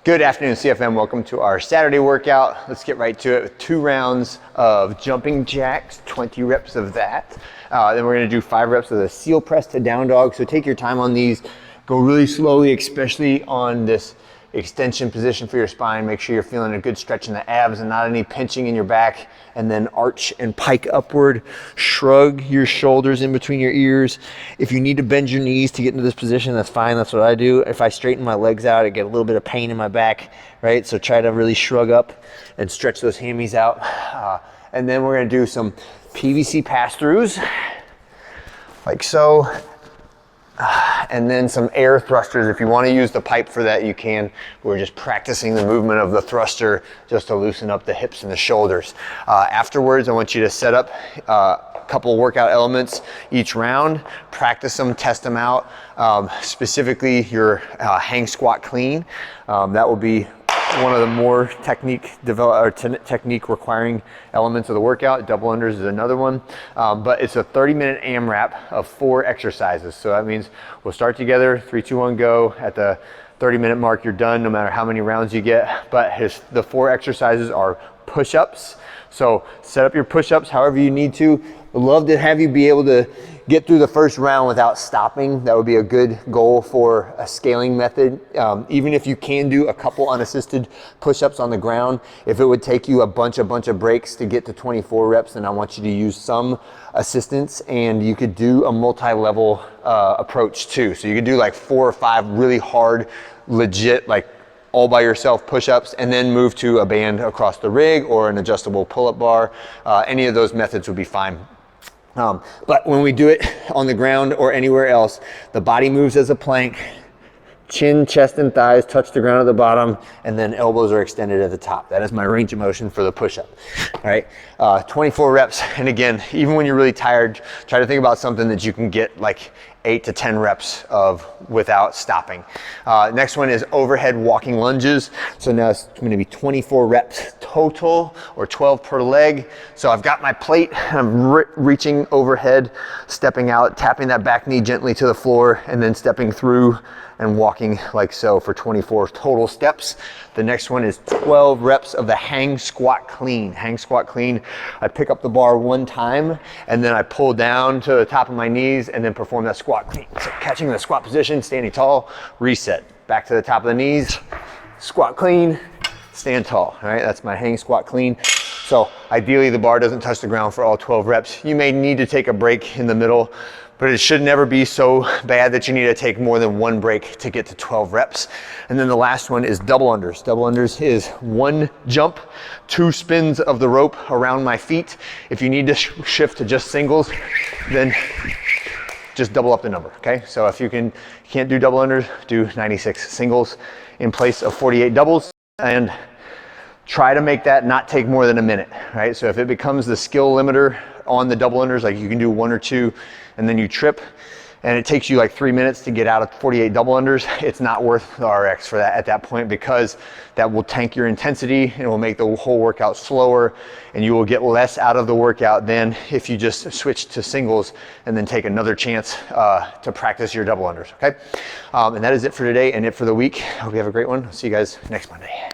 Good afternoon, CFM. Welcome to our Saturday workout. Let's get right to it with 2 rounds of jumping jacks, 20 reps of that. Then we're gonna do 5 reps of the seal press to down dog. So take your time on these. Go really slowly, especially on this extension position for your spine. Make sure you're feeling a good stretch in the abs and not any pinching in your back. And then arch and pike upward. Shrug your shoulders in between your ears. If you need to bend your knees to get into this position, that's fine. That's what I do. If I straighten my legs out, I get a little bit of pain in my back, right? So try to really shrug up and stretch those hammies out. And then we're gonna do some PVC pass-throughs, like so. And then some air thrusters. If you want to use the pipe for that, you can. We're just practicing the movement of the thruster just to loosen up the hips and the shoulders. Afterwards, I want you to set up a couple workout elements each round, practice them, test them out. Specifically your hang squat clean. That will be one of the more technique requiring elements of the workout. Double unders is another one, but it's a 30-minute AMRAP of 4 exercises. So that means we'll start together, 3, 2, 1, go. At the 30-minute mark, you're done, no matter how many rounds you get. But the 4 exercises are push-ups. So set up your push-ups however you need to. I'd love to have you be able to get through the first round without stopping. That would be a good goal for a scaling method. Even if you can do a couple unassisted push-ups on the ground, if it would take you a bunch of breaks to get to 24 reps, then I want you to use some assistance, and you could do a multi-level approach too. So you could do like 4 or 5 really hard, legit, like all by yourself push-ups, and then move to a band across the rig or an adjustable pull-up bar. Any of those methods would be fine. But when we do it on the ground or anywhere else, the body moves as a plank. Chin, chest, and thighs touch the ground at the bottom, and then elbows are extended at the top. That is my range of motion for the push-up. All right, 24 reps. And again, even when you're really tired, try to think about something that you can get like 8 to 10 reps of without stopping. Next one is overhead walking lunges. So now it's gonna be 24 reps total, or 12 per leg. So I've got my plate, I'm reaching overhead, stepping out, tapping that back knee gently to the floor, and then stepping through and walking like so for 24 total steps. The next one is 12 reps of the hang squat clean. Hang squat clean, I pick up the bar 1 time, and then I pull down to the top of my knees and then perform that squat clean. So catching the squat position, standing tall, reset. Back to the top of the knees, squat clean, stand tall. All right, that's my hang squat clean. So ideally the bar doesn't touch the ground for all 12 reps. You may need to take a break in the middle, but it should never be so bad that you need to take more than 1 break to get to 12 reps. And then the last one is double unders. Double unders is 1 jump, 2 spins of the rope around my feet. If you need to shift to just singles, then just double up the number, okay? So if you can't do double unders, do 96 singles in place of 48 doubles, and try to make that not take more than a minute, right? So if it becomes the skill limiter on the double unders, like you can do 1 or 2 and then you trip, and it takes you like 3 minutes to get out of 48 double unders, it's not worth the RX for that at that point, because that will tank your intensity and it will make the whole workout slower, and you will get less out of the workout than if you just switch to singles and then take another chance to practice your double unders, okay? And that is it for today and it for the week. I hope you have a great one. I'll see you guys next Monday.